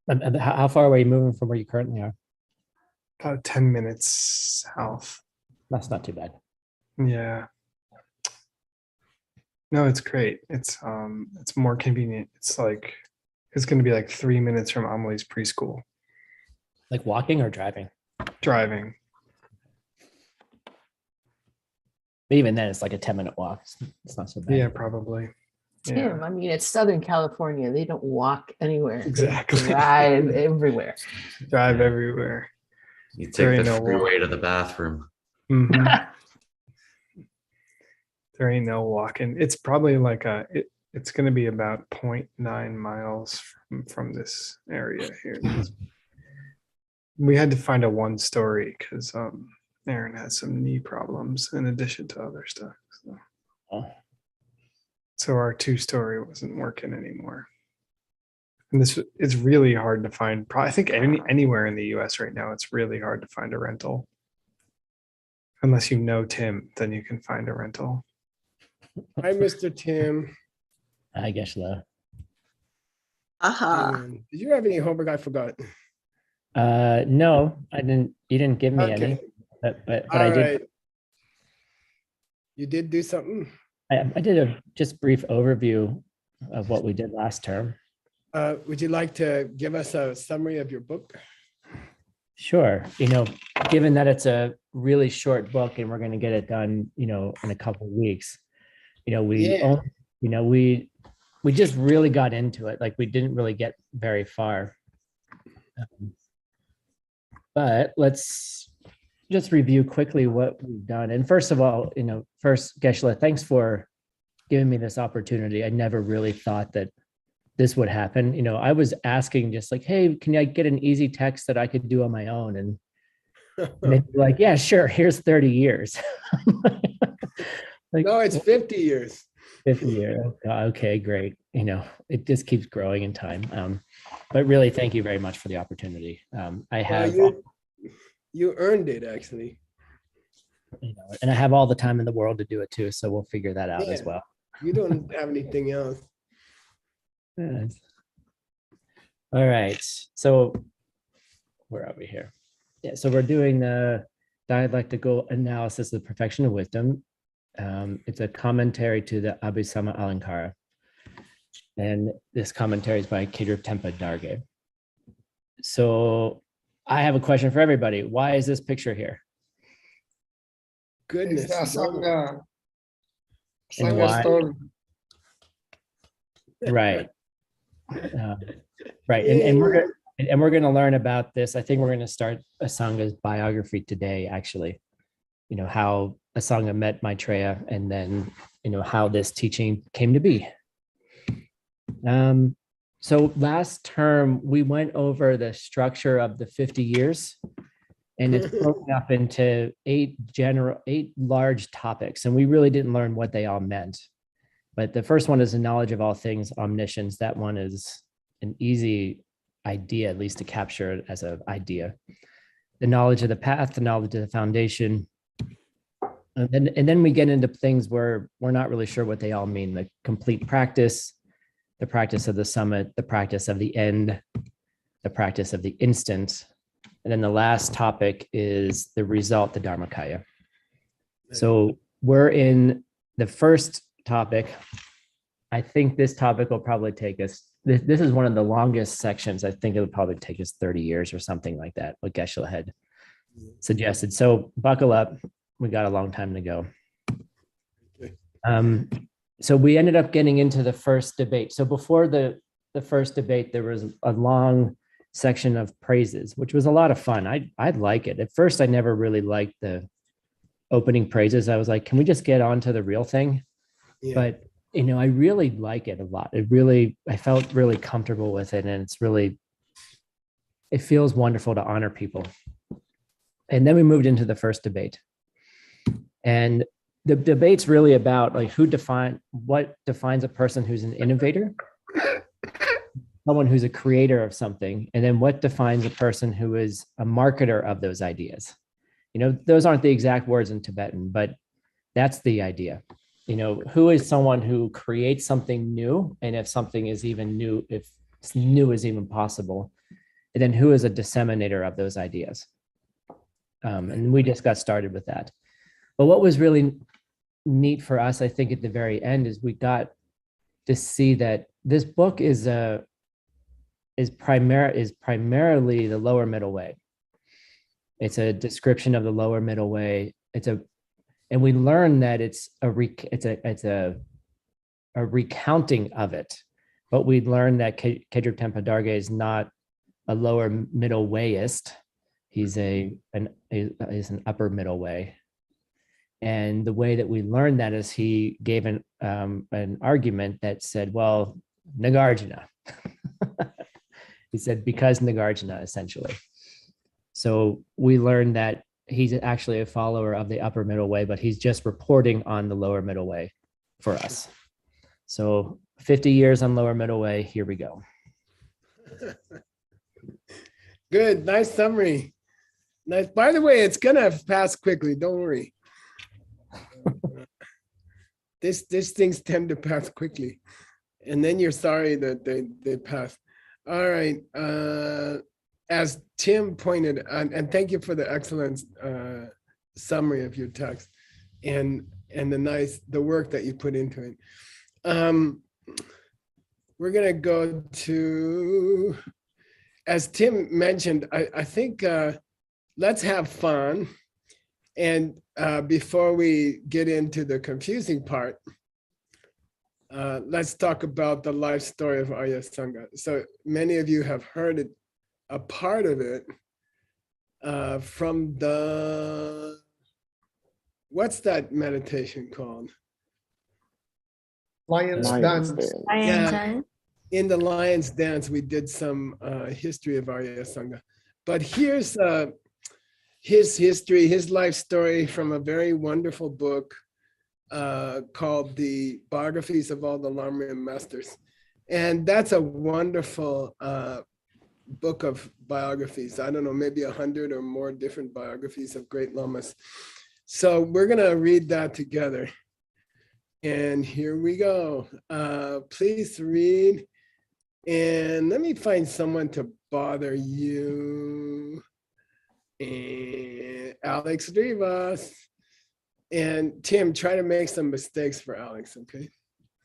And how far away are you moving from where you currently are? About 10 minutes south. That's not too bad. Yeah. No, it's great. It's more convenient. It's going to be like 3 minutes from Amelie's preschool. Like walking or driving? Driving. But even then, it's like a 10-minute walk. It's not so bad. Yeah, probably. Yeah, Tim, I mean, it's Southern California. They don't walk anywhere. They exactly. drive everywhere. Drive everywhere. You take There the ain't no freeway to the bathroom. Mhm. There ain't no walking. It's probably like it's going to be about 0.9 miles from this area here. We had to find a one story because Aaron has some knee problems in addition to other stuff. Oh. So our 2-story wasn't working anymore. And this is really hard to find. I think anywhere in the US right now, it's really hard to find a rental. Unless you know Tim, then you can find a rental. Hi, Mr. Tim. I guess so. Did you have any homework? I forgot. No, I didn't. You didn't give me any, Okay. but All I did. right. You did do something? I did a just brief overview of what we did last term. Would you like to give us a summary of your book? Sure. Given that it's a really short book and we're going to get it done, in a couple of weeks, Yeah. we just really got into it. Like we didn't really get very far. But let's just review quickly what we've done. And first of all, first, Geshe-la, thanks for giving me this opportunity. I never really thought that this would happen. I was asking just like, hey, can I get an easy text that I could do on my own? And they'd be like, yeah, sure. Here's 30 years. No, it's 50 years. 50 years. Okay, great. It just keeps growing in time. But really, thank you very much for the opportunity. I have, you earned it, actually. and I have all the time in the world to do it too. So we'll figure that out as Yeah. well. You don't have anything else. Yes. All right. So where are we here? Yeah. So we're doing the dialectical analysis of the perfection of wisdom. It's a commentary to the Abhisama Alankara. And this commentary is by Kedar Tempa Darge. So I have a question for everybody. Why is this picture here? Goodness. It's a Sangha. And Sangha why? story. Right. Right. And we're going to learn about this. I think we're going to start Asanga's biography today, actually. How Asanga met Maitreya and then, how this teaching came to be. So last term, we went over the structure of the 50 years, and it's broken up into 8 large topics. And we really didn't learn what they all meant. But the first one is the knowledge of all things, omniscience. That one is an easy idea, at least to capture as an idea. The knowledge of the path, the knowledge of the foundation. And then we get into things where we're not really sure what they all mean. The complete practice, the practice of the summit, the practice of the end, the practice of the instant. And then the last topic is the result, the Dharmakaya. So we're in the first topic. I think this topic will probably take us, this is one of the longest sections. I think it'll probably take us 30 years or something like that, what Geshe-la had suggested. So buckle up. We got a long time to go. So we ended up getting into the first debate. So before the first debate, there was a long section of praises, which was a lot of fun. I'd like it. At first, I never really liked the opening praises. I was like, can we just get on to the real thing? Yeah. But, I really like it a lot. I felt really comfortable with it. And it feels wonderful to honor people. And then we moved into the first debate. And the debate's really about like what defines a person who's an innovator, someone who's a creator of something, and then what defines a person who is a marketer of those ideas. Those aren't the exact words in Tibetan, but that's the idea. Who is someone who creates something new, and if something is even new, if new is even possible, and then who is a disseminator of those ideas. And we just got started with that. But what was really neat for us, I think, at the very end, is we got to see that this book is primarily the lower middle way. It's a description of the lower middle way. And we learn that it's a recounting of it. But we learned that Kedruk Tempa Darge is not a lower middle wayist. He's an upper middle way. And the way that we learned that is he gave an argument that said, well, Nagarjuna. He said, because Nagarjuna, essentially. So we learned that he's actually a follower of the upper middle way, but he's just reporting on the lower middle way for us. So 50 years on lower middle way, here we go. Good, nice summary. Nice. By the way, it's gonna pass quickly, don't worry. These things tend to pass quickly. And then you're sorry that they pass. All right. As Tim pointed, and thank you for the excellent summary of your text and the work that you put into it. We're gonna go to, as Tim mentioned, I think let's have fun. And before we get into the confusing part, let's talk about the life story of Arya Sangha. So many of you have heard it, a part of it from the, what's that meditation called? Lion's Dance. Yeah, in the Lion's Dance, we did some history of Arya Sangha. But here's his history, his life story from a very wonderful book called The Biographies of All the Lamrim Masters. And that's a wonderful book of biographies. I don't know, maybe 100 or more different biographies of great lamas. So we're gonna read that together. And here we go. Please read. And let me find someone to bother you. And Alex Rivas. And Tim, try to make some mistakes for Alex, okay?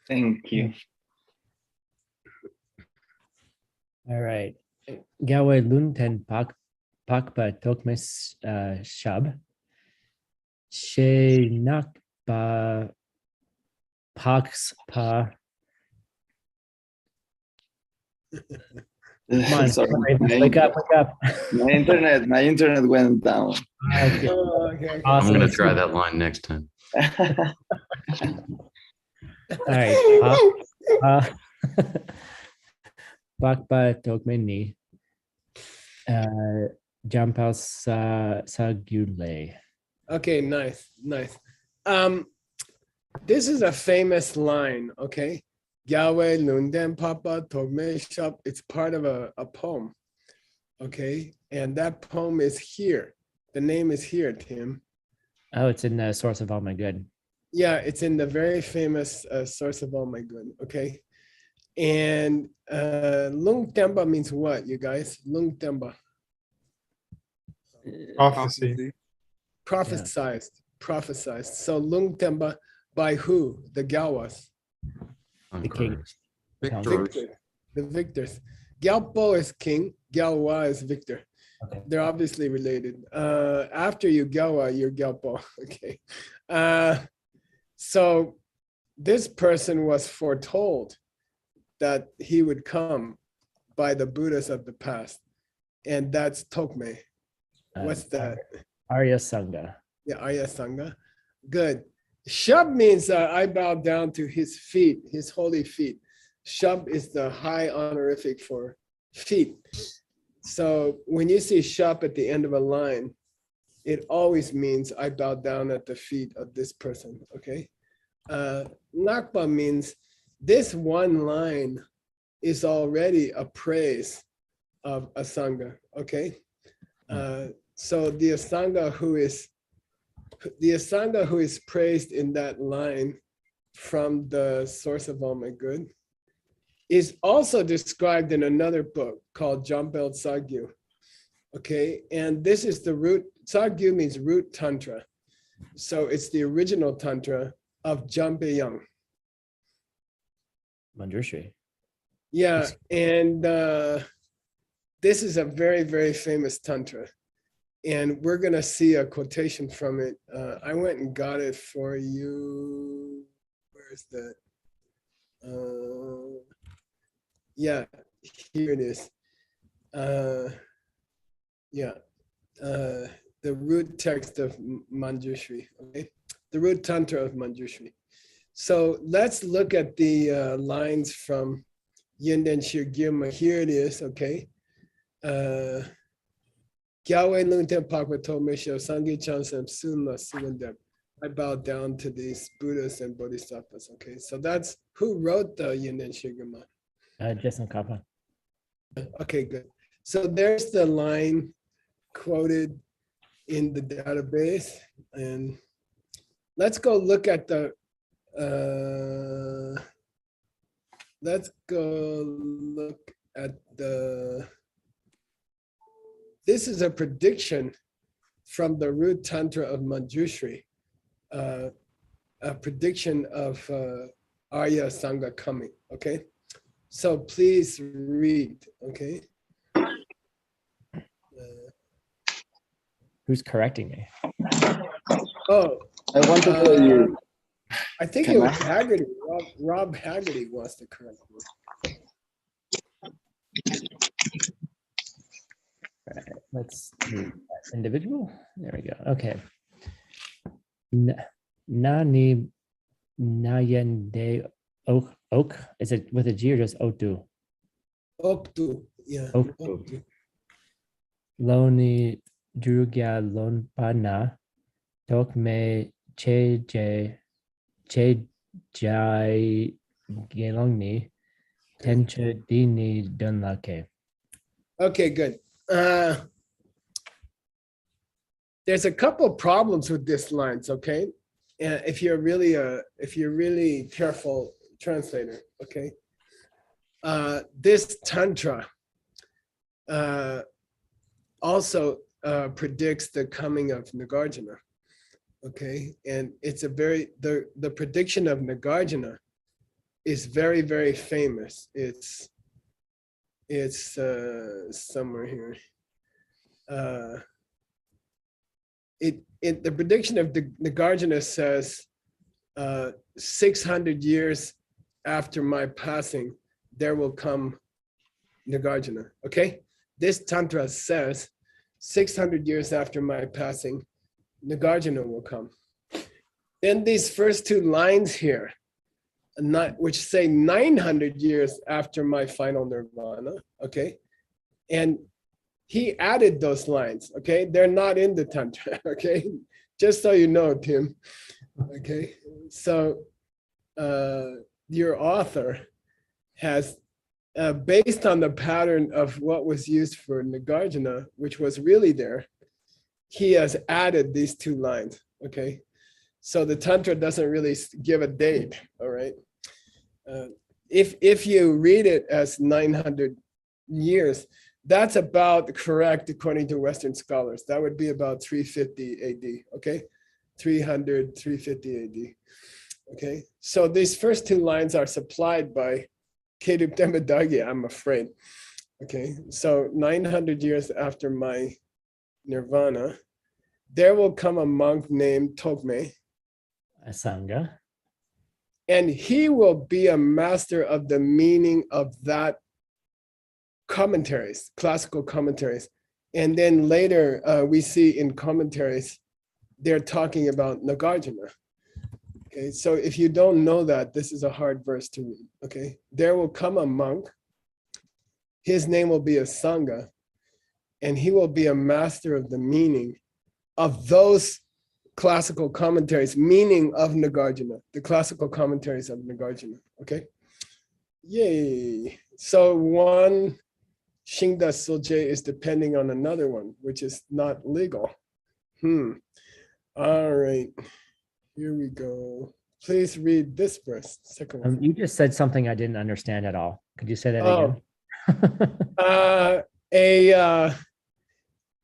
Thank you. All right. Gawe Lunten Pakpa Tokmes Shab. She Nakpa Pakspa. Come on, Sorry, wake up. my internet went down. Okay. Oh, okay. I'm Awesome. gonna try that line next time. All right. Pakpa Tokmeni. Jampal Sagule. Okay, nice. This is a famous line, okay? Yahweh Lunden Papa Togme Shop. It's part of a poem, okay? And that poem is here. The name is here, Tim. Oh, it's in the Source of All My Good. Yeah, it's in the very famous Source of All My Good, okay? And Lung Temba means what, you guys? Lung Temba. Prophecy. Prophesized. So Lung Temba by who? The Gyawas. The king. Victors. The victors. Gyalpo is king, Gyalwa is victor. Okay. They're obviously related. After you Gyalwa, you're Gyalpo. Okay. So this person was foretold that he would come by the Buddhas of the past. And that's Tokme. What's that? Arya Sangha. Yeah, Arya Sangha. Good. Shab means I bow down to his feet, his holy feet. Shab is the high honorific for feet. So when you see Shab at the end of a line, it always means I bow down at the feet of this person, okay? Nakpa means this one line is already a praise of a Sangha, okay? So the Asanga who is praised in that line from the Source of All My Good is also described in another book called Jombel Sagyu. Okay, and this is the root, Sagyu means root Tantra. So it's the original Tantra of Jambyang. Manjushri. Yeah, and this is a very, very famous Tantra. And we're going to see a quotation from it. I went and got it for you. Where is that? Yeah, here it is. The root text of Manjushri, okay? The root Tantra of Manjushri. So let's look at the lines from Yinden Shirgirma. Here it is, okay? I bow down to these Buddhas and Bodhisattvas, okay? So that's who wrote the Yinden Shirgirma. Jason Kappa. Okay, good. So there's the line quoted in the database, and let's go look at the this is a prediction from the root Tantra of Manjushri, a prediction of Arya Sangha coming, okay? So please read, okay? Who's correcting me? Oh, I want to tell you. I think Can it was I? Haggerty. Rob Haggerty wants to correct me. All right, let's do that individual. There we go. Okay. Nani Nayende Oak. Is it with a G or just Otu? Oktu, yeah. Oktu. Oktu. Loni Drugya Lonpana Tokme Che Jai Gelongni Tencha Dini Dunlake. Okay, good. There's a couple problems with this lines, okay? If you're really careful translator, okay? This Tantra also predicts the coming of Nagarjuna, okay? And it's a the prediction of Nagarjuna is very, very famous. It's somewhere here. The prediction of the Nagarjuna says 600 years after my passing, there will come Nagarjuna, okay? This Tantra says 600 years after my passing, Nagarjuna will come. Then these first two lines here, which say 900 years after my final nirvana, okay? And he added those lines, okay? They're not in the Tantra, okay? Just so you know, Tim, okay? So your author has, based on the pattern of what was used for Nagarjuna, which was really there, he has added these two lines, okay? So the Tantra doesn't really give a date, all right? If you read it as 900 years, that's about correct according to Western scholars. That would be about 350 AD, okay? 300, 350 AD, okay? So these first two lines are supplied by Kedup Dembadagi, I'm afraid, okay? So 900 years after my nirvana, there will come a monk named Tokme, Asanga. and he will be a master of the meaning of that commentaries, classical commentaries. And then later we see in commentaries, they're talking about Nagarjuna. Okay, so if you don't know that, this is a hard verse to read, okay? There will come a monk, his name will be a Sangha, and he will be a master of the meaning of those classical commentaries, meaning of Nagarjuna, the classical commentaries of Nagarjuna, okay? Yay. So one Shingda Soje is depending on another one, which is not legal. All right, here we go. please read this verse. Second one. You just said something I didn't understand at all. Could you say that Oh. again?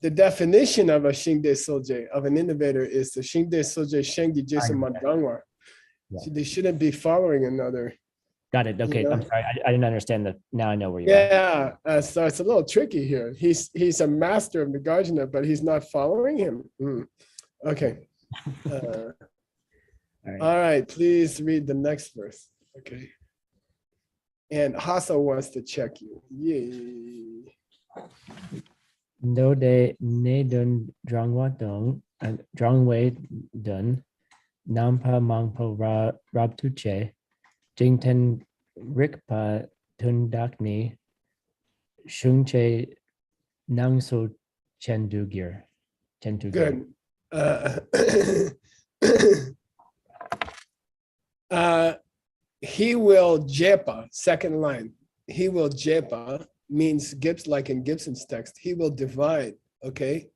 The definition of a Shingde Soje, of an innovator, is the Shingde Soje Shengi Jason Mandangwa. Yeah. So they shouldn't be following another. Got it. Okay, You know? I'm sorry. I didn't understand that. Now I know where you are. Yeah, so it's a little tricky here. He's a master of Nagarjuna, but he's not following him. Okay. All right, please read the next verse. Okay. And Hasa wants to check you. Yay. No de ne dun drangwa dong drangwei dun nampa mangpo rab tuche jingten rikpa tundakni shungche nangso chendugir. Good. He will jepa, second line. He will jepa means Gibbs, like in Gibson's text. He will divide, okay,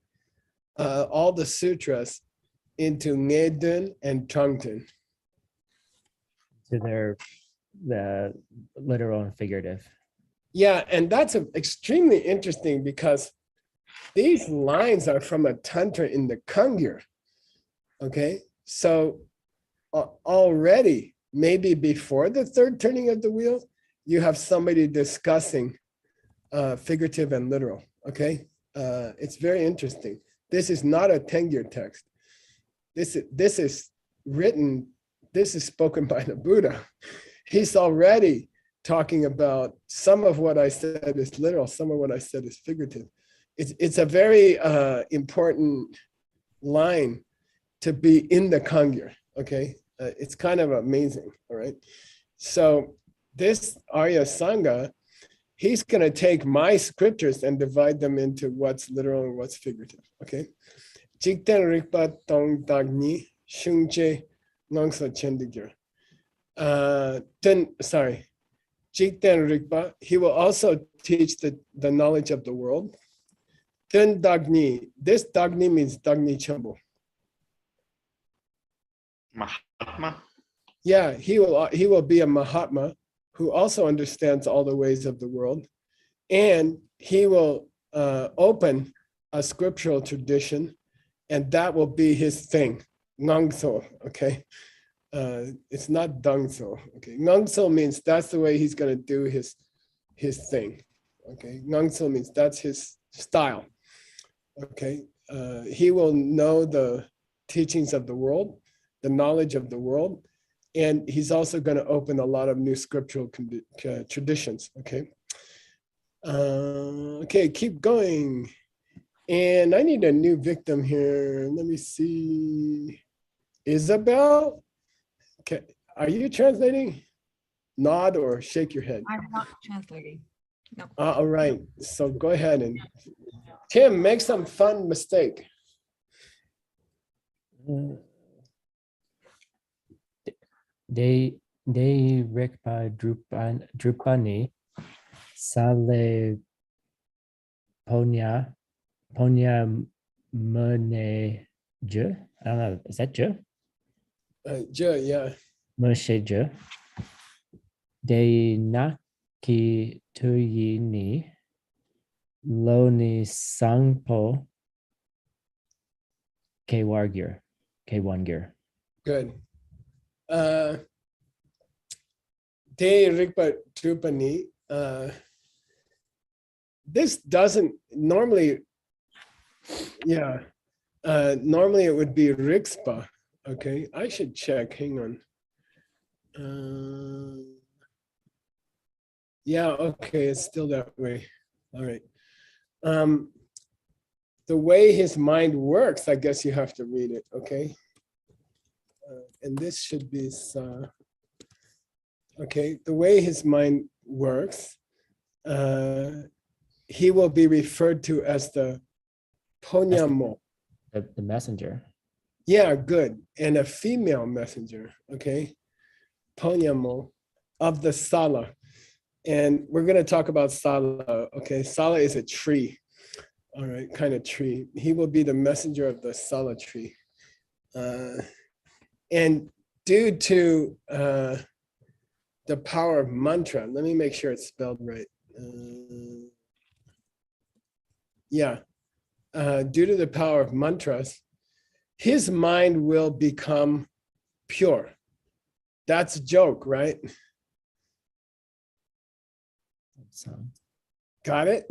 all the sutras into Ngedun and Trungten. To the literal and figurative. Yeah, and that's extremely interesting because these lines are from a Tantra in the Kangyur, okay? So already, maybe before the third turning of the wheel, you have somebody discussing figurative and literal, okay? It's very interesting. This is not a Tengyur text. This is written, this is spoken by the Buddha. He's already talking about some of what I said is literal, some of what I said is figurative. It's a very important line to be in the Kangyur, okay? It's kind of amazing, all right? So this Arya Sangha, he's gonna take my scriptures and divide them into what's literal and what's figurative, okay? Jikten Rikpa Tong Dagni Shungche Ngongso Chendigir. Sorry, Jikten Rikpa, he will also teach the knowledge of the world. Then Dagni, this Dagni means Dagni Chambo. Mahatma. Yeah, he will be a Mahatma who also understands all the ways of the world, and he will open a scriptural tradition, and that will be his thing, Ngangso, okay? It's not Dangso, okay? Ngangso means that's the way he's gonna do his thing, okay? Ngangso means that's his style, okay? He will know the teachings of the world, the knowledge of the world, and he's also going to open a lot of new scriptural traditions, okay? Okay, keep going. And I need a new victim here. Let me see. Isabel? Okay, are you translating? Nod or shake your head. I'm not translating. No. All right, so go ahead and Tim, make some fun mistake. De rikpa drupani sale ponya mene je. I don't know. Is that je? Yeah. Moshe je. De naki tuyini loni sangpo k1 gear. Good. De Rikpa Trupani. This doesn't normally, yeah. Normally it would be Rikspa. Okay, I should check. Hang on. Yeah, okay, it's still that way. All right. The way his mind works, I guess you have to read it, okay? And this should be, okay, the way his mind works, he will be referred to as the Ponyamo. The messenger. Yeah, good. And a female messenger, okay? Ponyamo of the Sala. And we're going to talk about Sala, okay? Sala is a tree, all right, kind of tree. He will be the messenger of the Sala tree. And due to the power of mantra. Let me make sure it's spelled right. Due to the power of mantras, his mind will become pure. That's a joke, right? So, Got it?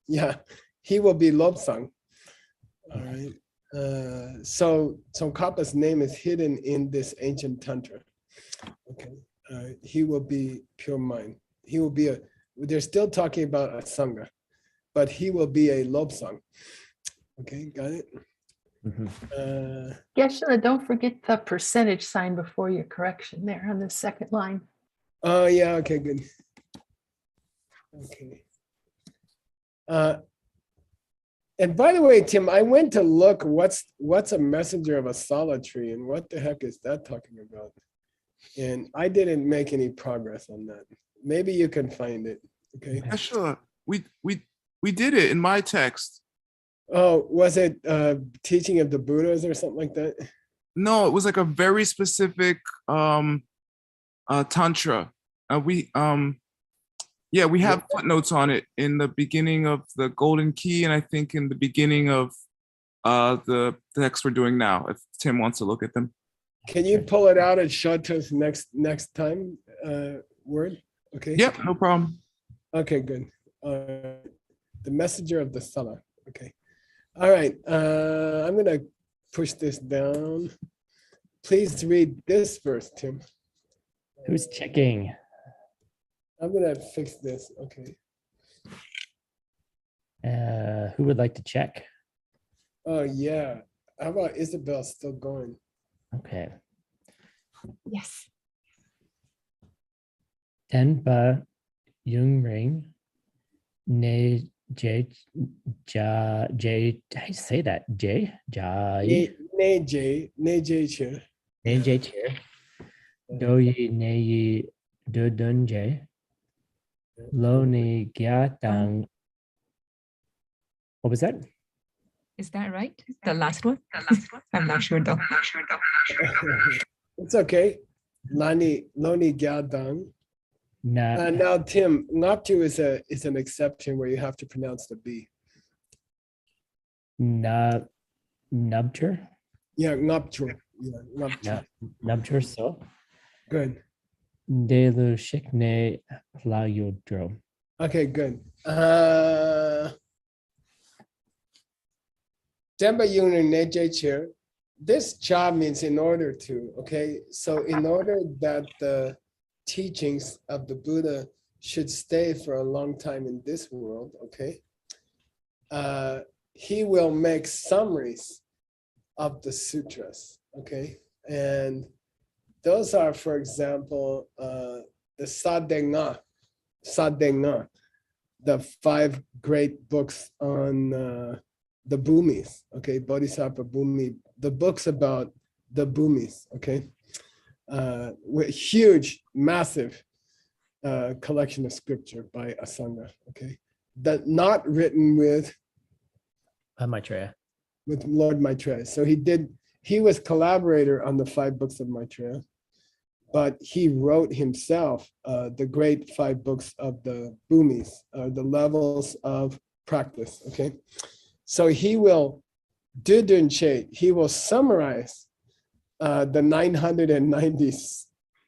Yeah, he will be Lobsang. All right. So Kappa's name is hidden in this ancient Tantra. Okay. He will be pure mind. He will be they're still talking about a Sangha, but he will be a Lobsang. Okay, got it? Geshe-la, don't forget the percentage sign before your correction there on the second line. Oh, yeah, okay, good. Okay. And by the way, Tim, I went to look what's a messenger of a solitary and what the heck is that talking about? And I didn't make any progress on that. Maybe you can find it. Okay. Yeah, sure. We did it in my text. Oh, was it teaching of the Buddhas or something like that? No, it was like a very specific tantra. We have footnotes on it in the beginning of the Golden Key, and I think in the beginning of the text we're doing now. If Tim wants to look at them. Can you pull it out and show it to us next time? Word. Okay. Yep, no problem. Okay, good. The messenger of the Sala. Okay. All right. I'm gonna push this down. Please read this verse, Tim. who's checking? I'm gonna fix this. Okay. Who would like to check? Oh yeah. How about Isabel still going? Okay. Yes. Den ba yung ring ne j ja j. How do you say that? J jai Ne J Che. ne j chair. Do yi ne yi do dun j. Lo ni gya tang. What was that? Is that right? The last one? I'm not sure though. It's okay. Loni Gyadang. Na Now, Tim, Ngaptu is an exception where you have to pronounce the B. na nubture. Yeah, Ngaptu. Yeah, Ngaptu. Na nubture so. Good. De lu shikne la yodro. Okay, good. Demba Yuner Neje Chair. This job means in order to, okay? So in order that the teachings of the Buddha should stay for a long time in this world, okay? He will make summaries of the sutras, okay? And those are, for example, the Sadenga, the 5 great books on the Bhumis, okay? Bodhisattva Bhumi, the books about the Bhumis, okay? With huge, massive collection of scripture by Asanga, okay? That not written with Maitreya. Lord Maitreya. So he was collaborator on the 5 books of Maitreya, but he wrote himself the great 5 books of the Bhumis, the levels of practice, okay? So he will he will summarize the 990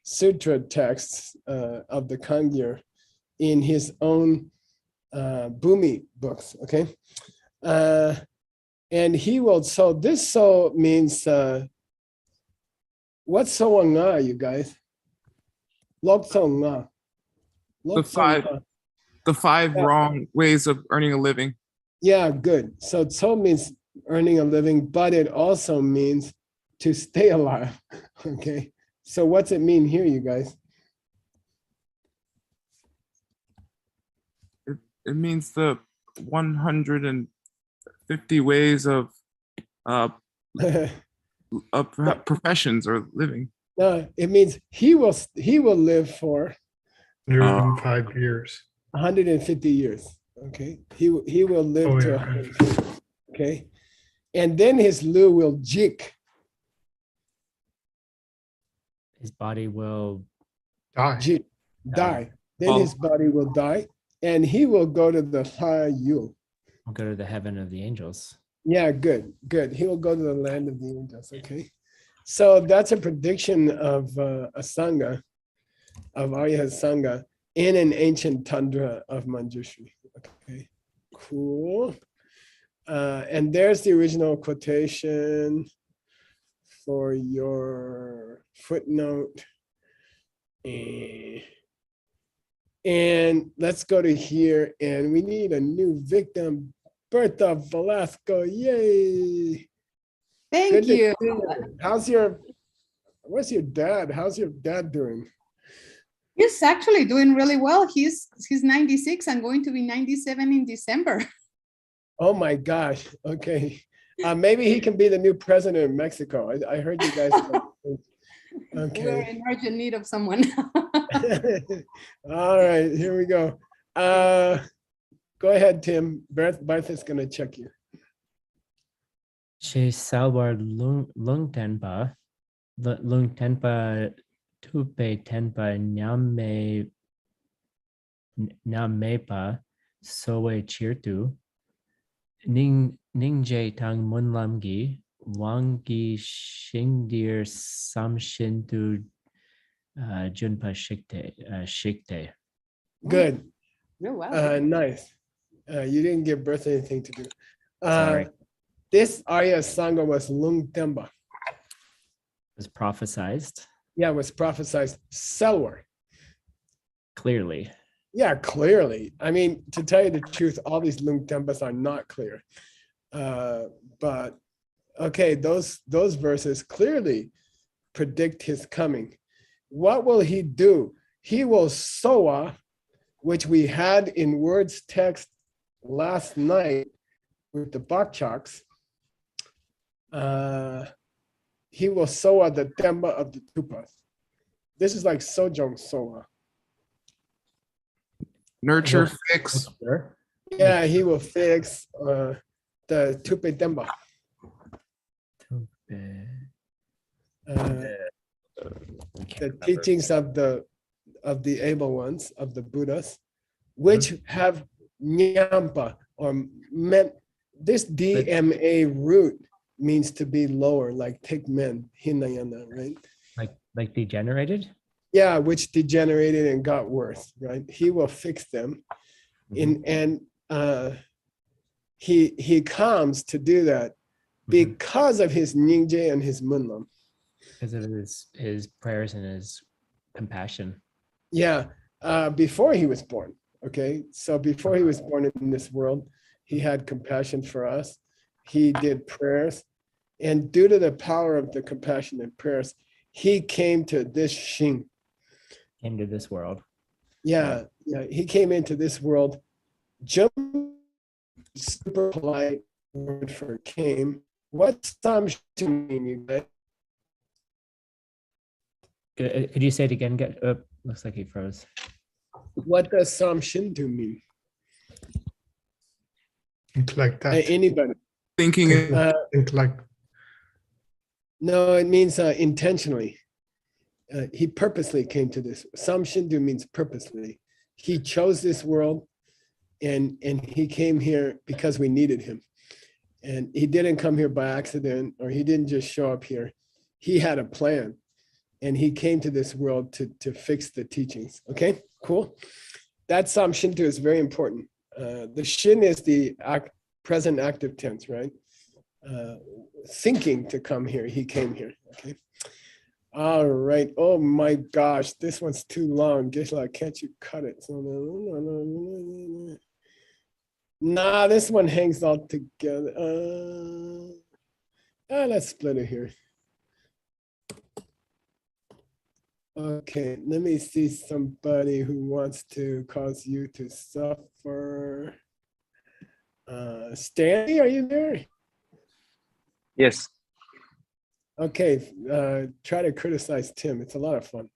sutra texts of the Kangyur in his own Bhumi books, okay? And he will, so this so means, what's so nga, you guys? Lok so nga. The five wrong ways of earning a living. Yeah, good. So so means earning a living, but it also means to stay alive. Okay. So what's it mean here, you guys? It means the 150 ways of professions or living. No, it means he will live for 105 years. 150 years. Okay. He will live Oh, to yeah. 150. Okay. And then his lu will jik. his body will Die. Die. Then Oh. his body will die, and he will go to the Hayul. go to the heaven of the angels. Yeah, good. He will go to the land of the angels. Okay. So that's a prediction of a Sangha, of Arya's Sangha in an ancient Tantra of Manjushri. Okay, cool. And there's the original quotation for your footnote. And let's go to here, and we need a new victim, Berta Velasco. Yay! Thank Good to you. see you. Where's your dad? How's your dad doing? He's actually doing really well. He's 96 and going to be 97 in December. Oh my gosh. Okay. Maybe he can be the new president of Mexico. I heard you guys. We're Okay. in urgent need of someone. All right, here we go. Go ahead, Tim. Bertha's gonna check you. She salwar lung tenpa tupe tenpa nyamepa sowe chirtu ningje tang munlamgi wangi shingdir samshintu junpa shikte. Good. Oh, wow. Nice. You didn't give Bertha anything to do. Sorry. This Arya Sangha was Lung Temba. Was prophesized Yeah, it was prophesized Selwar. clearly. Yeah, clearly. I mean, to tell you the truth, all these Lung Tempas are not clear. But okay, those verses clearly predict his coming. What will he do? He will soa, which we had in words text last night with the bakchaks. He will soa the temba of the tupas. This is like sojong soa. Nurture, fix. Sure. Yeah, he will fix the tupe temba. The teachings of the able ones, of the Buddhas, which have nyampa or meant this DMA root means to be lower, like take men, hinayana, right? Like degenerated. Yeah, which degenerated and got worse, right? He will fix them. And he comes to do that because of his Ningje and his Munlam. Because of his prayers and his compassion. Yeah, before he was born. Okay, so before he was born in this world, he had compassion for us. He did prayers, and due to the power of the compassion and prayers, he came to this Xing. Into this world. Yeah, he came into this world. Jump, super polite word for came. What's to mean, you guys? Could you say it again? Looks like he froze. What does Samshintu mean? Intellect. Anybody? Thinking Intellect. No, it means intentionally. He purposely came to this. Samshintu means purposely. He chose this world, and he came here because we needed him. And he didn't come here by accident, or he didn't just show up here. He had a plan, and he came to this world to fix the teachings. Okay, cool. That Samshintu is very important. The Shin is the present active tense, right? Thinking to come here, he came here. Okay. All right. Oh my gosh, this one's too long. Gisela, can't you cut it? Nah, this one hangs all together. Let's split it here. Okay, let me see somebody who wants to cause you to suffer. Stanley, are you there? Yes. Okay, try to criticize Tim. It's a lot of fun.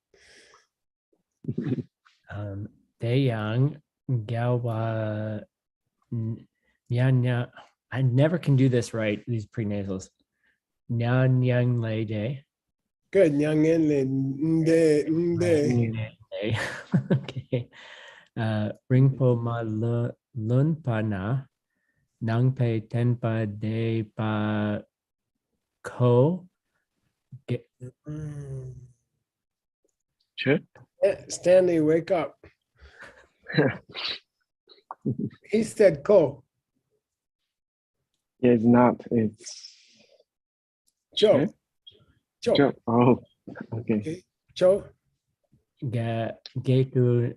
Deyang Gawa Nyanya. I never can do this right, these prenasals. Nyang Lei De. Good. Nde. Okay. Ringpo ma lun pa na nang pe tenpa de pa ko. Sure. Stanley, wake up. He said ko. Yeah, it's not. It's Joe. Joe. Joe. Oh, okay. Okay. Joe. Ge tu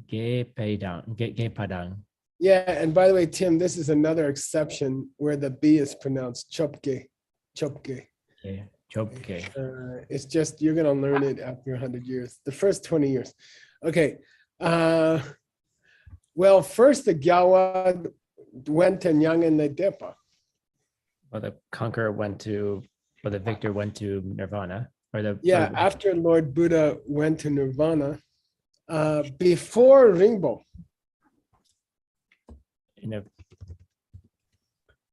ge padang. Yeah, and by the way, Tim, this is another exception where the B is pronounced chopke. Chopke. Okay. Chopke. It's just you're gonna learn it after 100 years. The first 20 years. Okay. Well, first the Gyawa went to Nyangan Depa. Or the conqueror went to, or the victor went to Nirvana. Or the Yeah, after Lord Buddha went to Nirvana, before Ringbo.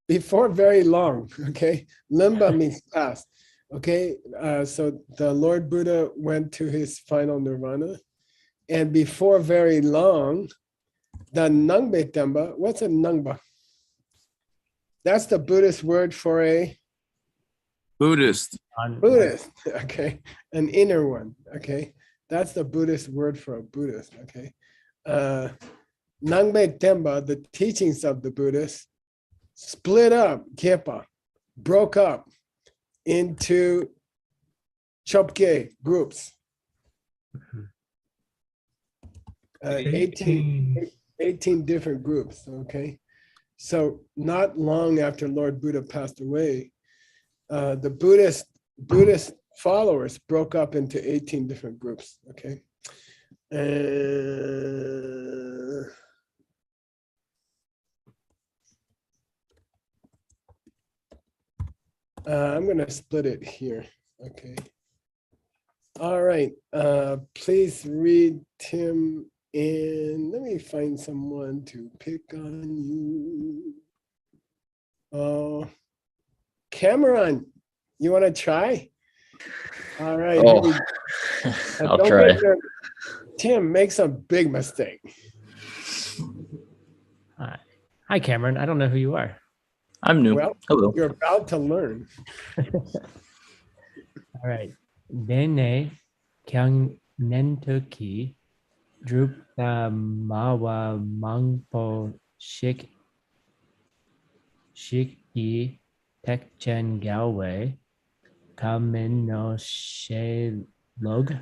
Before very long, okay? Limba means past, okay? So the Lord Buddha went to his final nirvana, and before very long, the Nangbe Temba, what's a Nangba? That's the Buddhist word for a Buddhist. Buddhist, okay? An inner one, okay? That's the Buddhist word for a Buddhist, okay? Nangbe Temba, the teachings of the Buddhists, split up, Kepa, broke up into Chopke groups. 18 different groups, okay? So not long after Lord Buddha passed away, the Buddhist followers broke up into 18 different groups, okay? I'm gonna split it here, okay? All right, please read Tim and let me find someone to pick on you. Oh, Cameron, you wanna try? All right. Oh, I'll don't try. get nervous. Tim makes a big mistake. Hi, Cameron. I don't know who you are. I'm new. Well, Hello. you're about to learn. All right. Dene kyang nentoki drupta mawa mangpo shiki tekchen galway kamen no she log.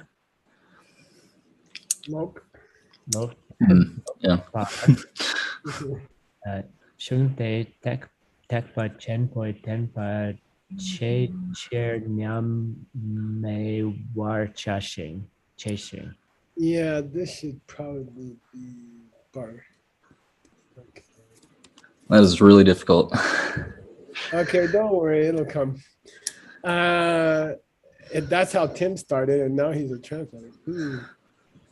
Yeah. Shunte tekpa chenpoi tenpa che cher nyam me war chashing. Yeah, this should probably be bar. Okay. That is really difficult. Okay, don't worry, it'll come. That's how Tim started, and now he's a translator.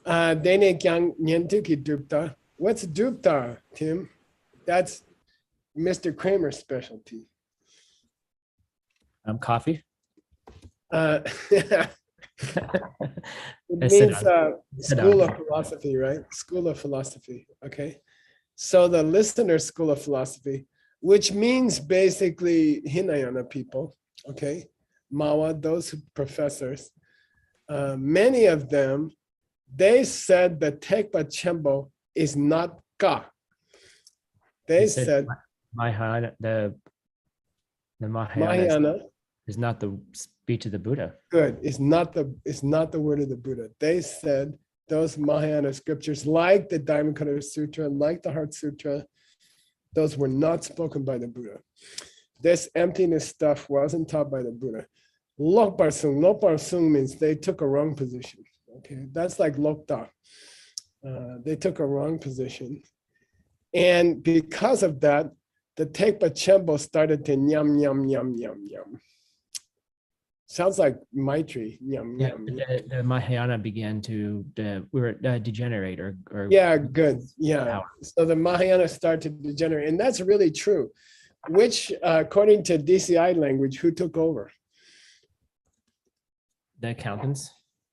Dene kyang nyentuki drupta. What's drupta, Tim? That's Mr. Kramer's specialty. Coffee. It means school of philosophy, right? School of philosophy, okay? So the listener school of philosophy, which means basically Hinayana people, okay? Mawa, those professors, many of them, they said that Tekpa Chembo is not Ka. They said Mahayana, the Mahayana is not the speech of the Buddha. Good. It's not the word of the Buddha. They said those Mahayana scriptures, like the Diamond Cutter Sutra, like the Heart Sutra, those were not spoken by the Buddha. This emptiness stuff wasn't taught by the Buddha. Lokpar Sung. Lokpar Sung means they took a wrong position. Okay, that's like Lokta. They took a wrong position. And because of that, the Tekpa Chembo started to nyam, nyam, nyam, nyam, nyam. Sounds like Maitri. Nyam, Yeah, nyam, the Mahayana began to degenerate or yeah, good. Yeah. So the Mahayana started to degenerate. And that's really true. Which, according to DCI language, who took over? The accountants.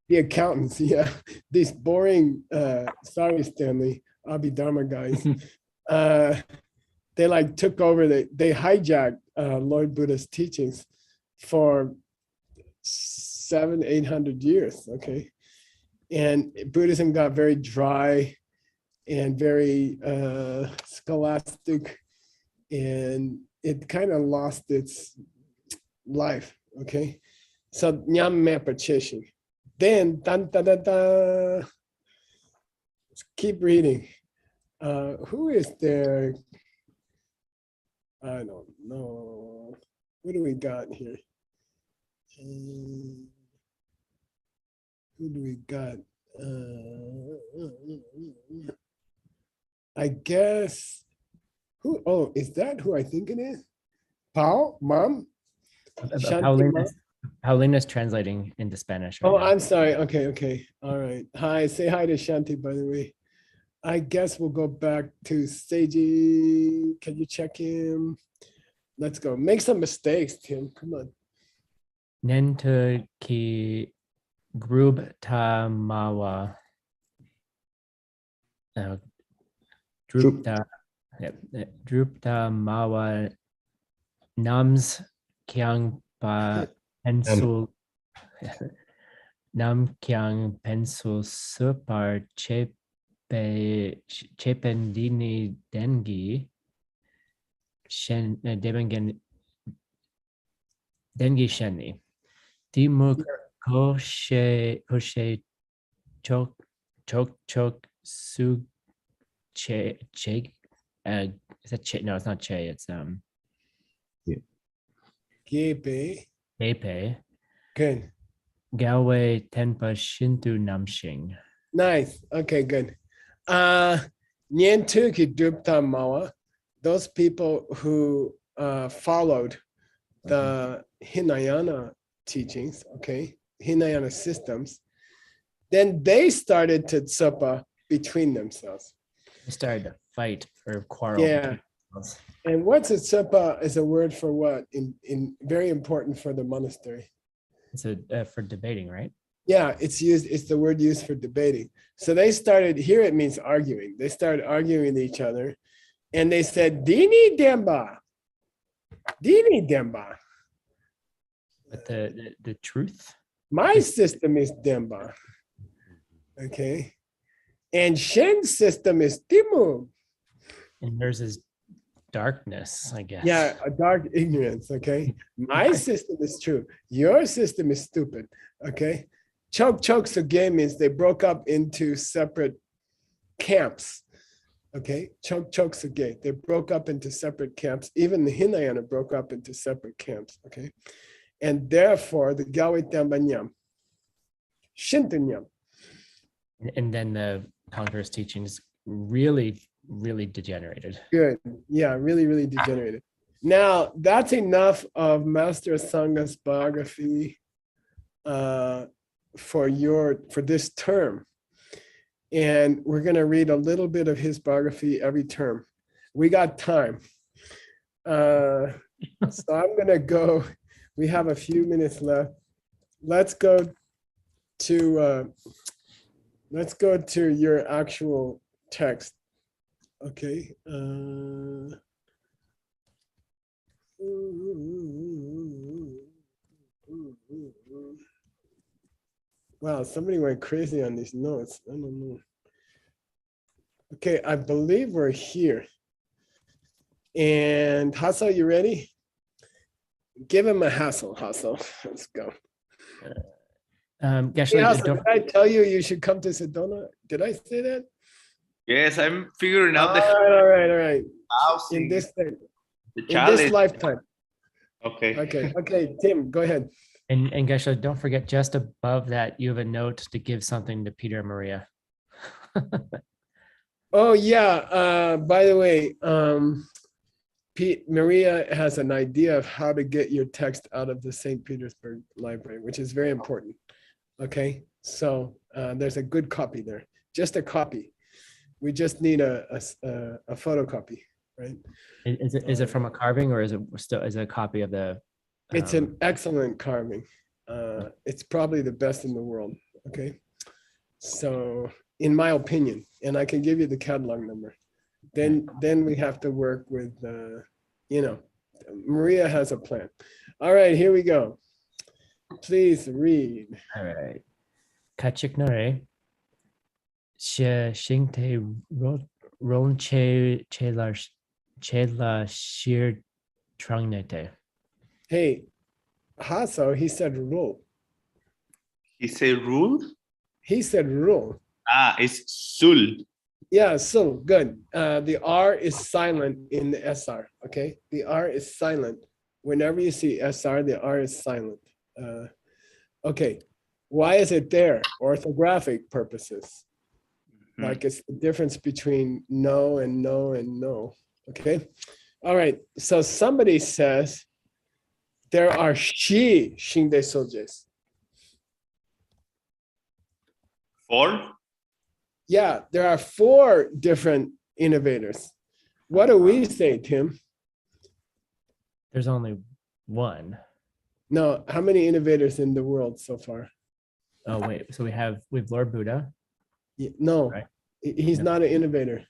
The accountants, yeah. These boring, sorry, Stanley, Abhidharma guys. They like took over, they hijacked Lord Buddha's teachings for 700-800 years, okay? And Buddhism got very dry and very scholastic, and it kind of lost its life, okay? So nyam mepa cheshing. Then dun, dun, dun, dun. Let's keep reading. Who is there? I don't know. What do we got here? Who do we got? I guess who? Oh, is that who I think it is? Paul, Mom? Shanti, Mom? Paulina's translating into Spanish. Right Oh, now. I'm sorry. Okay. All right. Hi, say hi to Shanti, by the way. I guess we'll go back to Seiji. Can you check him? Let's go. Make some mistakes, Tim. Come on. Nenta ki grub tamawa. Drupta mawa nams kyang pa pencil nam kyang pencil supar chependini dengi shen debengen dengi sheni dimuk koshe chok su che is that che? No, it's not che. It's Gepe. Epe. Good. Galway Tenpa Shintu Namshing. Nice. Okay, good. Nyen ki dupta mawa. Those people who followed the Hinayana teachings, okay, Hinayana systems, then they started to tsupa between themselves. They started to fight or quarrel. Yeah. And what's a tsupa is a word for what? In very important for the monastery. It's for debating, right? Yeah, it's the word used for debating. So they started, here it means arguing. They started arguing with each other and they said, Dini Demba. Dini Demba. But the truth? My system is Demba. Okay. And Shen's system is Timu. And yours is darkness, I guess. Yeah, a dark ignorance. Okay. My system is true. Your system is stupid. Okay. Chokes again means they broke up into separate camps. Okay. Chokes again. They broke up into separate camps. Even the Hinayana broke up into separate camps. Okay. And therefore, the Galway Tambanyam, Shintanyam. And then the conqueror's teachings really degenerated. Good. Yeah, really degenerated. Now, that's enough of Master Sangha's biography for this term. And we're going to read a little bit of his biography every term. We got time. So I'm going to go. We have a few minutes left. Let's go to your actual text. Okay. Wow, somebody went crazy on these notes. I don't know. Okay, I believe we're here. And Hassel, you ready? Give him a hassle, Hassel. Let's go. Actually, Hey, Hassel, did I tell you should come to Sedona? Did I say that? Yes, I'm figuring out All right. housing, In this thing, the in challenge. this lifetime. Okay. Okay, Tim, go ahead. And Geshe, don't forget, just above that, you have a note to give something to Peter and Maria. Oh yeah. By the way, Maria has an idea of how to get your text out of the St. Petersburg Library, which is very important. Okay, so there's a good copy there. Just a copy. We just need a photocopy, right? Is it from a carving or is it a copy of the? It's an excellent carving. It's probably the best in the world. Okay. So in my opinion, and I can give you the catalog number, then we have to work with, Maria has a plan. All right, here we go. Please read. All right. Kachik nare. Shingte ron chela shir trangnete. Hey, Hasso, he said rule. He say rule? He said rule. It's sul. Yeah, so good. The R is silent in the SR, okay? The R is silent. Whenever you see SR, the R is silent. Okay, why is it there? Orthographic purposes. Like it's the difference between no and no and no, okay? All right, so somebody says there are shingde sojes. 4? Yeah, there are 4 different innovators. What do we say, Tim? There's only one. No, how many innovators in the world so far? Oh wait, so we have Lord Buddha. No, Right. He's not an innovator.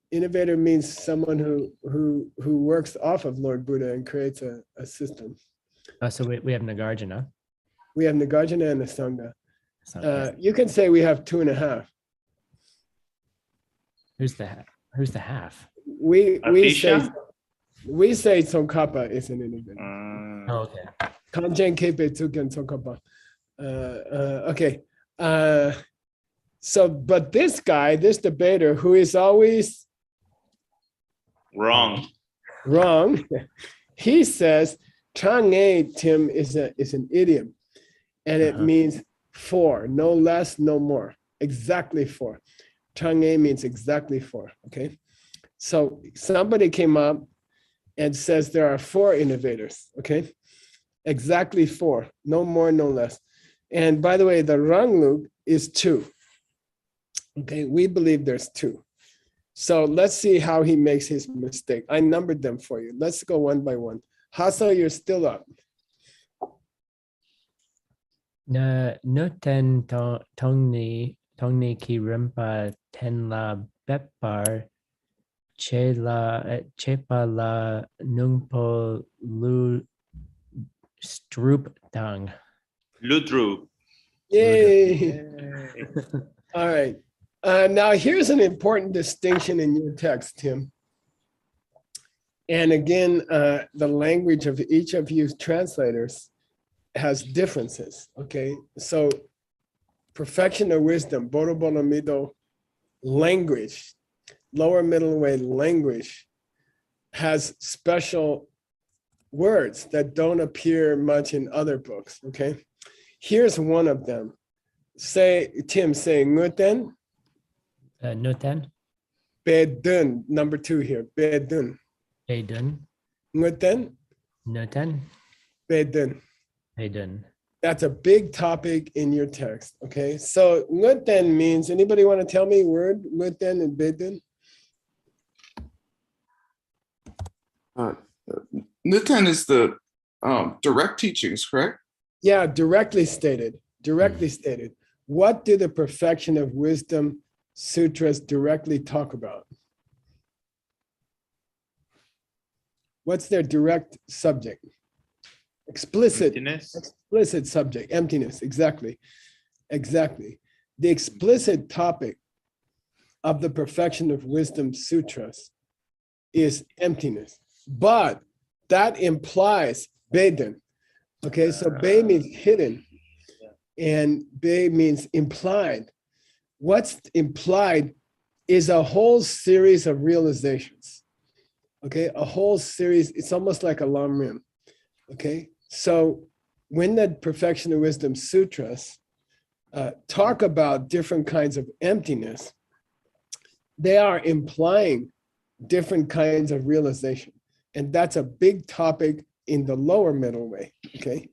Innovator means someone who works off of Lord Buddha and creates a system. So we have Nagarjuna. We have Nagarjuna and the Sangha. So You can say we have 2.5. who's the half? We Atisha? say Tsongkhapa is an innovator. Oh, okay. Kanjen Kepe Tsuken Tsongkhapa. Okay. So, but this guy, this debater who is always Wrong. wrong, he says Chang'e, Tim, is an idiom, and it means 4, no less, no more, exactly 4. Chang'e means exactly 4. Okay, so somebody came up and says there are 4 innovators. Okay, exactly 4, no more, no less. And by the way, the Ranglug is 2. Okay, we believe there's 2. So let's see how he makes his mistake. I numbered them for you. Let's go one by one. Hasso, you're still up. No ten tongni ki rimpa tenla bepar chepa la nungpo lu strup dang. Ludru. Yay. All right. Now here's an important distinction in your text, Tim. And again, the language of each of you translators has differences, okay? So perfection of wisdom, Borobono Mido language, lower middle way language has special words that don't appear much in other books, okay? Here's one of them. Say, Tim, say nguten. Noten. Bedun, number 2 here, bedun. Bedun. Nguten, Noten. bedun. Bedun. That's a big topic in your text, okay? So nguten means, anybody want to tell me word nguten and bedun? Nuten is the direct teachings, correct? Yeah, directly stated, directly stated. What do the perfection of wisdom sutras directly talk about? What's their direct subject? Explicit, Emptiness. explicit subject, emptiness, exactly, exactly. The explicit topic of the perfection of wisdom sutras is emptiness, but that implies Beden. Okay, so Be means hidden and Be means implied. What's implied is a whole series of realizations. Okay, a whole series, it's almost like a lam rim. Okay, so when the Perfection of Wisdom Sutras talk about different kinds of emptiness, they are implying different kinds of realization. And that's a big topic in the lower middle way, okay?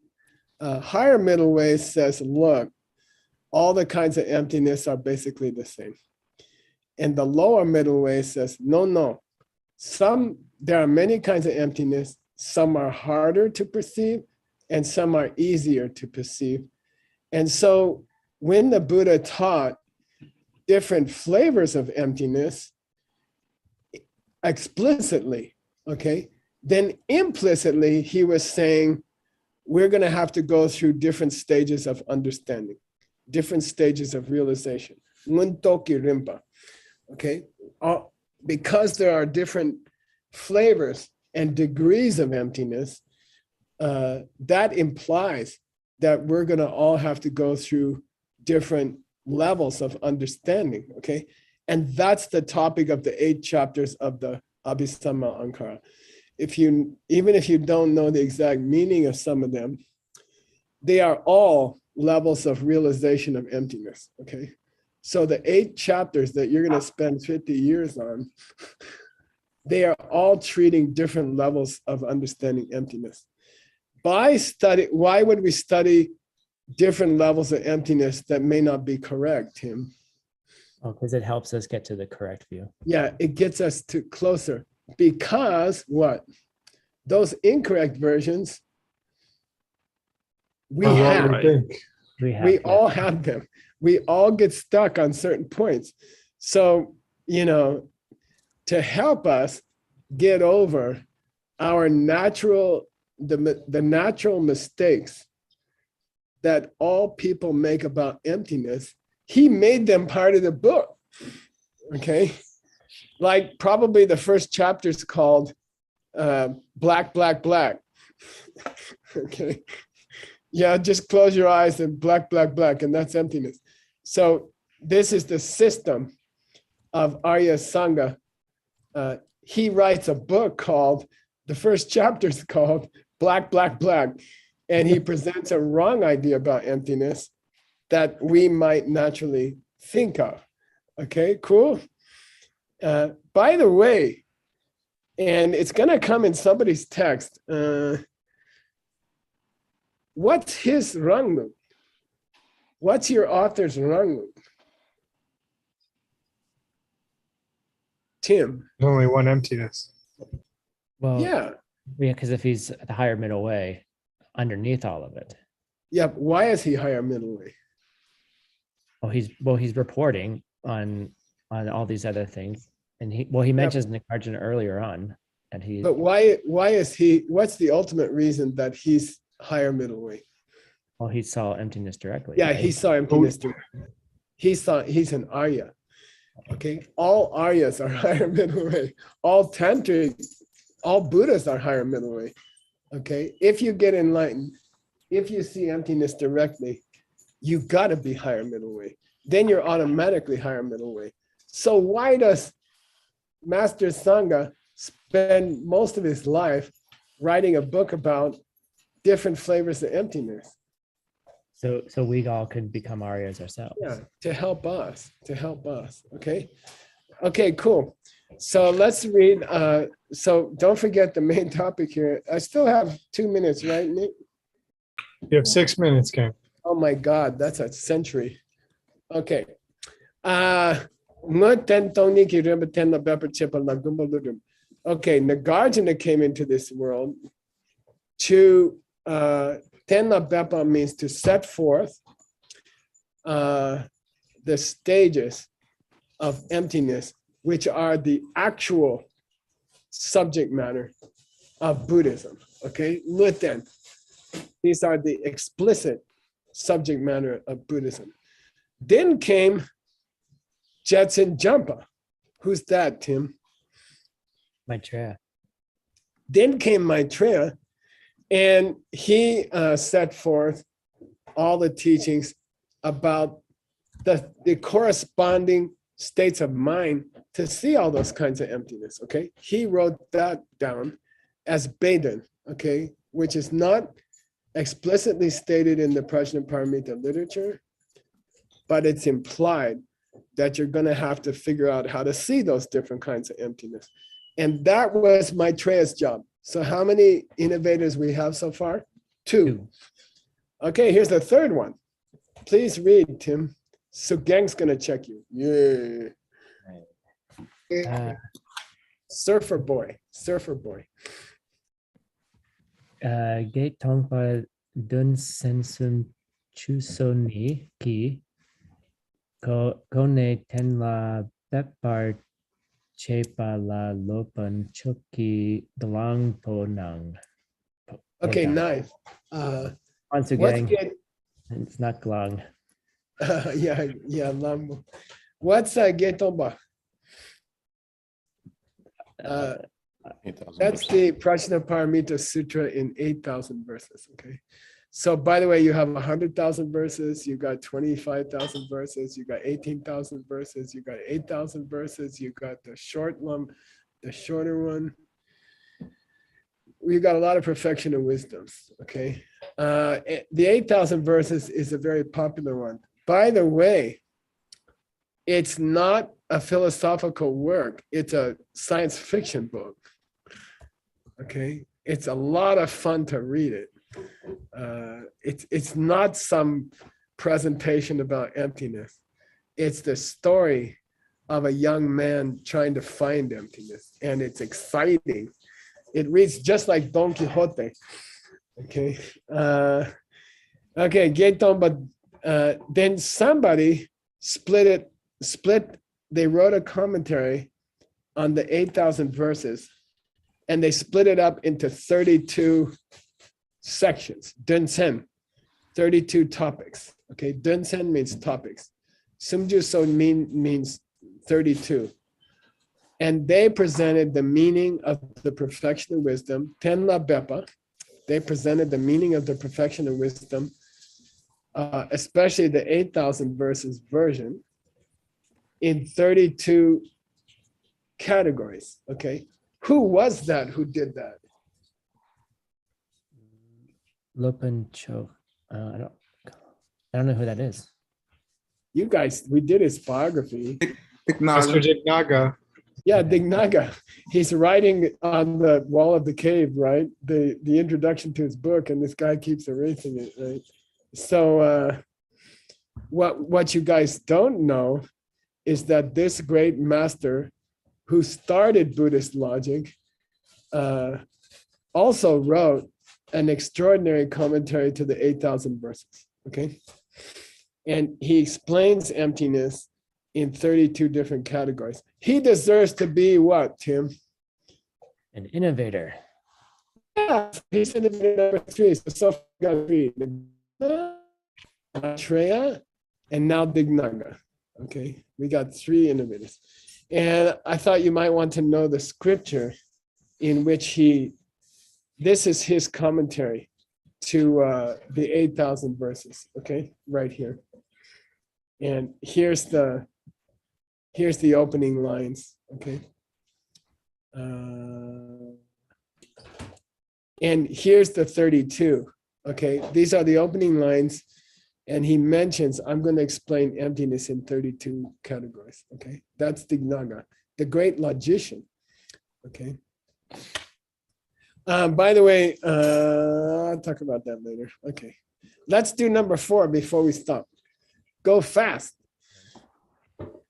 Higher middle way says, look, all the kinds of emptiness are basically the same. And the lower middle way says, no. There are many kinds of emptiness. Some are harder to perceive and some are easier to perceive. And so when the Buddha taught different flavors of emptiness explicitly, okay, then implicitly he was saying, we're going to have to go through different stages of understanding, different stages of realization. Nguntoki rimpa, okay? Because there are different flavors and degrees of emptiness, that implies that we're going to all have to go through different levels of understanding, okay? And that's the topic of the 8 chapters of the Abhisama Ankara. Even if you don't know the exact meaning of some of them, they are all levels of realization of emptiness, okay? So the 8 chapters that you're going to spend 50 years on, they are all treating different levels of understanding emptiness. Why would we study different levels of emptiness that may not be correct, Tim? Oh, because it helps us get to the correct view. Yeah, it gets us to closer. Because what? Those incorrect versions, we Or what have. we think. We all have them. We all get stuck on certain points. So, to help us get over our natural, the natural mistakes that all people make about emptiness, he made them part of the book, okay? Like probably the first chapter is called Black, Black, Black, okay? Yeah, just close your eyes and black, black, black, and that's emptiness. So this is the system of Arya Sangha. He writes a book called, the first chapter is called Black, Black, Black, and he presents a wrong idea about emptiness that we might naturally think of. Okay, cool. By the way, and it's gonna come in somebody's text, what's his Rangnu? What's your author's Rangnu? Tim. There's only one emptiness. Well, Yeah. because if he's the higher middle way underneath all of it. Yeah, why is he higher middle way? He's reporting on all these other things. And he mentions Nagarjuna earlier on. And But why is he, what's the ultimate reason that he's higher middle way? Well, he saw emptiness directly. Yeah, right? he saw emptiness directly. He's an Arya. Okay, all Aryas are higher middle way. All Tantrics, all Buddhas are higher middle way. Okay, if you get enlightened, if you see emptiness directly, you gotta be higher middle way. Then you're automatically higher middle way. So why does Master Sangha spend most of his life writing a book about different flavors of emptiness? So we all could become Aryas ourselves. Yeah, to help us, okay? Okay, cool. So let's read, so don't forget the main topic here. I still have 2 minutes, right, Nick? You have 6 minutes, Ken. Oh my God, that's a century. Okay. Okay, Nagarjuna came into this world to, Tenla Bepa means to set forth the stages of emptiness, which are the actual subject matter of Buddhism. Okay, Luten. These are the explicit subject matter of Buddhism. Then came Jetson Jampa. Who's that, Tim? Maitreya. Then came Maitreya, and he set forth all the teachings about the corresponding states of mind to see all those kinds of emptiness, okay? He wrote that down as Beden, okay, which is not explicitly stated in the Prajnaparamita literature, but it's implied that you're gonna have to figure out how to see those different kinds of emptiness. And that was Maitreya's job. So how many innovators we have so far? 2. Okay, here's the third one. Please read, Tim. So Gang's gonna check you. Yeah. Surfer boy. Gate Tongpa dun sensum chusoni ki kone ten la bepar chepa la lopan choki galang po nang. Okay, Nang. nice. Once What's again, get it's not galang. yeah, Lambo. What's Getomba? That's the Prajna Paramita Sutra in 8,000 verses. Okay. So by the way, you have 100,000 verses, you got 25,000 verses, you got 18,000 verses, you got 8,000 verses, you got the shorter one. We got a lot of perfection and wisdoms. Okay. The 8,000 verses is a very popular one. By the way, it's not a philosophical work. It's a science fiction book. Okay. It's a lot of fun to read it. It's not some presentation about emptiness. It's the story of a young man trying to find emptiness, and it's exciting. It reads just like Don Quixote. Okay. Okay, Gaeton, but then somebody they wrote a commentary on the 8,000 verses, and they split it up into 32 sections. Dunsen, 32 topics. Okay, Dunsen means topics. Sumjuso means 32. And they presented the meaning of the perfection of wisdom. Tenla Bepa, they presented the meaning of the perfection of wisdom, especially the 8,000 verses version, in 32 categories. Okay, who was that who did that? Lopan Cho. I don't know who that is. You guys, we did his biography. Master Jignaga. Yeah, Dignaga. He's writing on the wall of the cave, right? The introduction to his book, and this guy keeps erasing it, right? So what you guys don't know is that this great master who started Buddhist logic also wrote an extraordinary commentary to the 8,000 verses, okay? And he explains emptiness in 32 different categories. He deserves to be what, Tim? An innovator. Yeah, he's innovator number 3. So got 3. Treya, and now Dignaga. Okay, we got 3 innovators. And I thought you might want to know the scripture in which this is his commentary to the 8,000 verses, okay, right here. And here's the opening lines, okay. And here's the 32, okay. These are the opening lines, and he mentions, I'm going to explain emptiness in 32 categories, okay. That's Dignaga, the great logician, okay. By the way, I'll talk about that later. Okay, let's do number 4 before we stop. Go fast.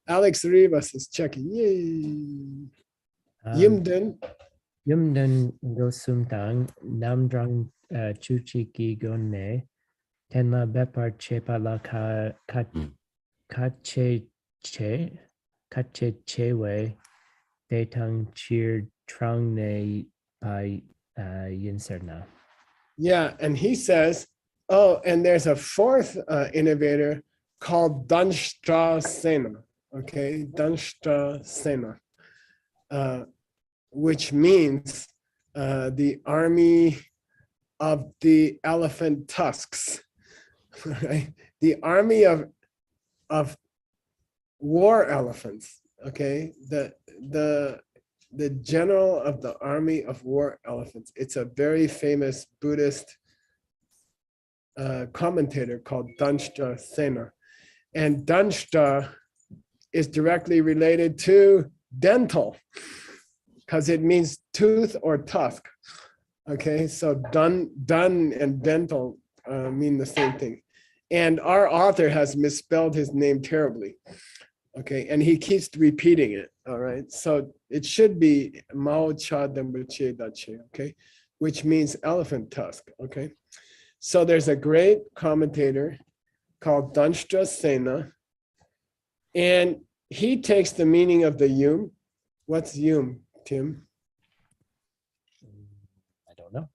Alex Rivas is checking. Yay. Yimden. Yumdan gosumtang namdrang chuchiki gonne tenla bepar chepa la kache chewe detang chir trong ne by Yinserna. Yeah, and he says, oh, and there's a 4th innovator called Danstra Sena, okay, Danstra Sena, which means the army of the elephant tusks, right? The army of war elephants, okay, the general of the army of war elephants. It's a very famous Buddhist commentator called Danstra Sena. And Danstra is directly related to dental because it means tooth or tusk. Okay, so dun and dental mean the same thing. And our author has misspelled his name terribly. Okay, and he keeps repeating it. All right, so it should be Mao Cha Dembuche Dache, okay, which means elephant tusk. Okay, So there's a great commentator called Tantra Sena, and he takes the meaning of the yum. What's yum, Tim? I don't know.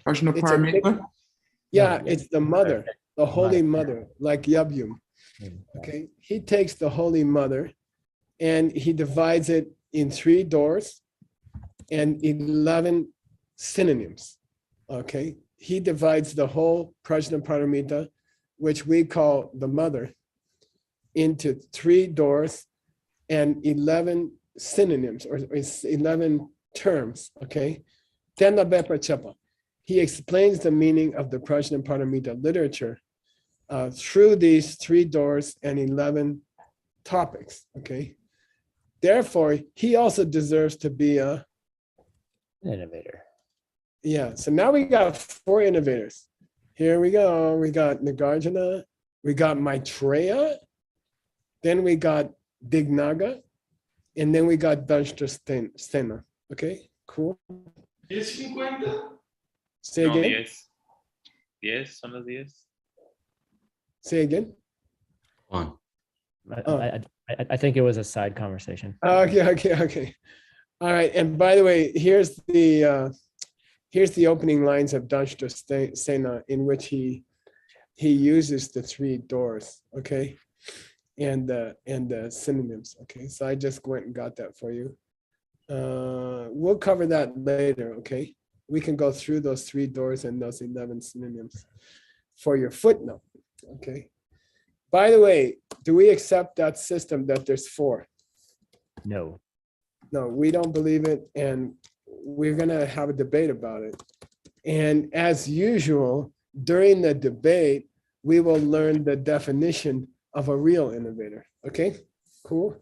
It's a big- yeah, it's the mother, the Holy Mother, like Yabyum. Okay, he takes the Holy Mother and he divides it in 3 doors and 11 synonyms. Okay, he divides the whole Prajnaparamita, which we call the mother, into 3 doors and 11 synonyms or 11 terms. Okay, Tena Bepa Chepa. He explains the meaning of the Prajnaparamita literature through these 3 doors and 11 topics. Okay, therefore, he also deserves to be a innovator. Yeah, so now we got 4 innovators. Here we go. We got Nagarjuna, we got Maitreya, then we got Dignaga, and then we got Danshta Stena. Okay, cool. Say No, again. 10. 10, son los 10. Say again. One. I think it was a side conversation. Okay. All right. And by the way, here's the opening lines of Danshta Sena, in which he uses the 3 doors. Okay, and the synonyms. Okay, so I just went and got that for you. We'll cover that later. Okay, we can go through those 3 doors and those 11 synonyms for your footnote. Okay. By the way, do we accept that system that there's 4? No. No, we don't believe it, and we're going to have a debate about it. And as usual, during the debate, we will learn the definition of a real innovator. Okay, cool.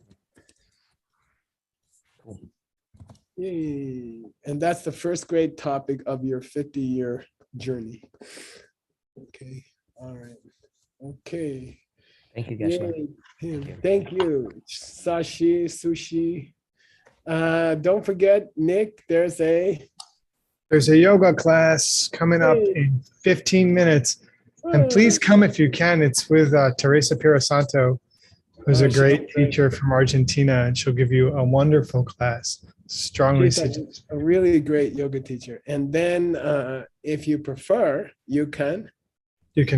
Yay. And that's the first great topic of your 50-year journey. Okay, all right. Okay. Thank you, Geshe. Yay. Thank you, Sashi, Sushi. Don't forget, Nick, there's a yoga class coming up in 15 minutes. And please come if you can. It's with Teresa Pirasanto, who's a great teacher from Argentina, and she'll give you a wonderful class. Strongly suggest. A really great yoga teacher. And then if you prefer, you can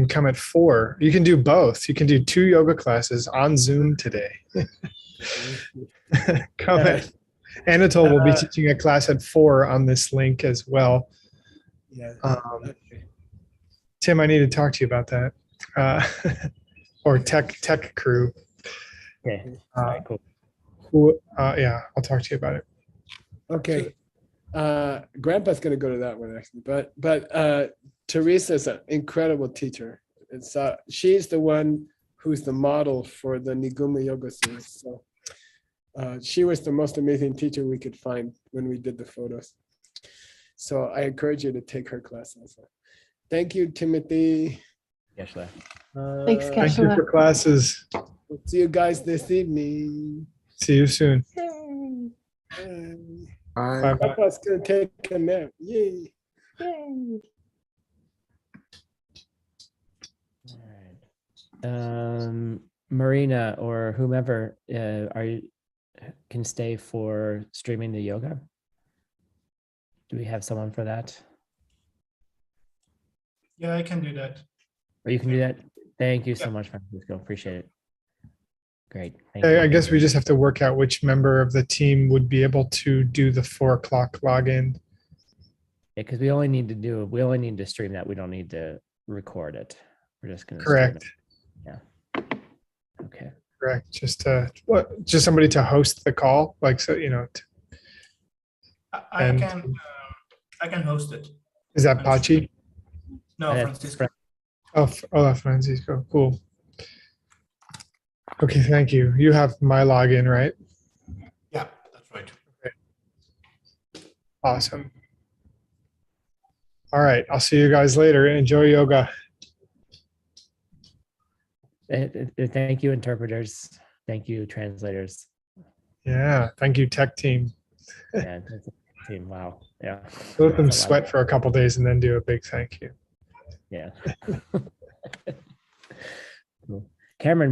come at 4. You can do both. You can do 2 yoga classes on Zoom today. Come at Anatole will be teaching a class at 4 on this link as well. Yeah. Tim, I need to talk to you about that. Or tech crew. Okay. Yeah, I'll talk to you about it. Okay. Grandpa's going to go to that one actually, but Teresa's an incredible teacher. It's she's the one who's the model for the Niguma Yoga series. So she was the most amazing teacher we could find when we did the photos. So I encourage you to take her class also. Thank you, Timothy. Thanks, Thank you for classes. We'll see you guys this evening. See you soon. Bye. Papa's gonna take a nap. Yay. Marina or whomever, can stay for streaming the yoga? Do we have someone for that? Yeah, I can do that. Or you can do that? Thank you so much, Francisco. Appreciate it. Great. Thank I you. guess we just have to work out which member of the team would be able to do the 4 o'clock login. Yeah, because we only need to stream that. We don't need to record it. We're just gonna Correct. stream it. Yeah. Okay. Correct. Just somebody to host the call, like, so I can host it. Is that Pachi? No, Francisco. Oh, Francisco. Cool. Okay, thank you. You have my login, right? Yeah, that's right. Okay. Awesome. All right, I'll see you guys later. Enjoy yoga. Thank you, interpreters. Thank you, translators. Yeah, thank you, tech team. Yeah, team. Wow. Yeah. Let them sweat for a couple days and then do a big thank you. Yeah. Cool. Cameron,